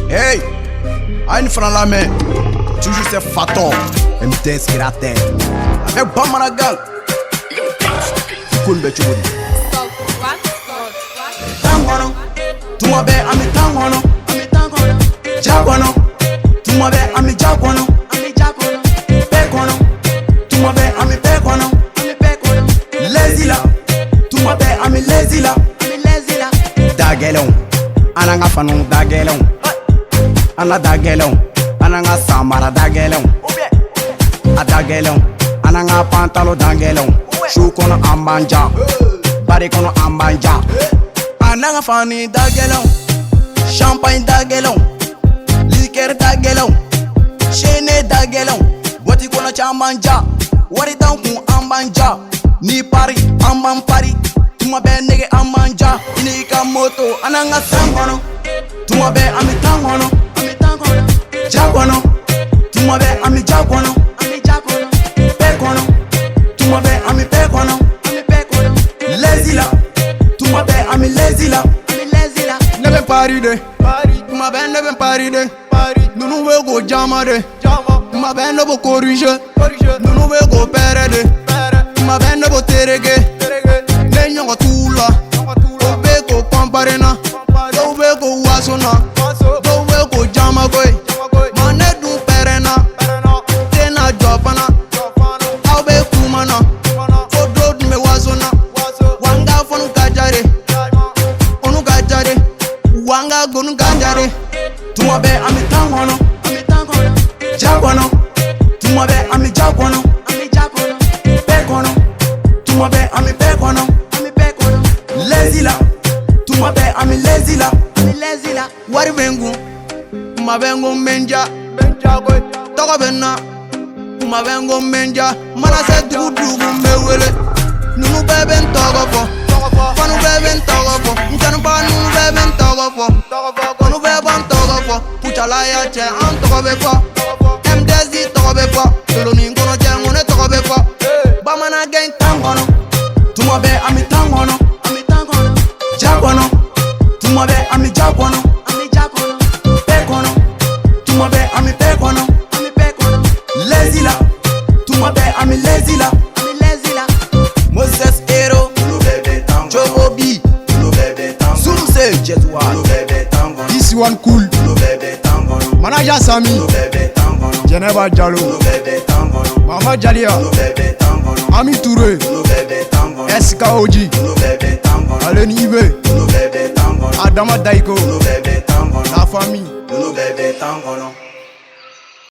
Hey, aïe fana la main. Toujours c'est Faton, MTS Kirater. Avec Bamanagal. Koulbe Chubudi. Tangono, Tumabe Ami Tangono, Jagono, Tumabe Ami Jagono, Pekono, Tumabe Ami Pekono, Lezila, Tumabe Ami Lezila, Dagelon, Ananga Fanon Dagelon, Ana Dagelon, Ananga Samara Dagelon, A Dagelon, Ananga Pantalo Dagelon, Shukono Ambanja, Barikono Ambanja, Ananga Fani Dagelon, Champagne Dagelon, Liqueur Dagelon, Chene Dagelon, Wati Kono Chamanja, Wari Danku Ambanja, Ni Pari, Amban Pari, Tumabe Nege Ambanja, Inika Moto, Ananga Sangono, Tumabe Ami Tangono, Jagono, Tumabe Ami Jagono, Pekono, Tumabe Ami Pekono, Lezila, Tumabe Ami Lezila, Nebe Paride, Tumabe Nebe Paride, Nunu we go jamade, Tumabe Nebo corrige, Nunu we go perede, Tumabe Nebo terege, Nenyo Tula, Obe go Pamparena, Obe go Wasona, Obe go Jamagoy, Manedu Perena, Tena Jopana, Aube Kumana, Odod me Wasona, Wanga Fonu Gajare, Onu Gajare, Wanga Gonu Gajare, Tumabe Ami Tangono, Jagono, Tumabe Ami Jagono, Pekono, Tumabe Ami Pekono, Lezila, Tumabe Ami Lezila, Wari Bengu, Mabengo Menja, Togo Bena, Mabengo Menja, Manase Dugu Mewele, Nunu Beben Togo, Fanu Beben Togo, Nkanuba Nunu Beben Togo, Konu Beben Togo, Puchalaya Che Antogo Befo, MDZ Togo Befo, Toloni Nkono Jangone Togo Befo, Bamana Gang Tangono, Tumabe Ami Tangono, Jagono, Tumabe Ami Jagono, Pekono, Tumabe Ami Pekono, Lezila, Tumabe Ami Lezila, Moses Hero, Joe B, Zumse Jetwa, This One Cool, Manager Sami, Geneva Jalo, Mama Jalia, Ami Touré, SKOG, Aleni Ibe, Adama Daiko, La Famille.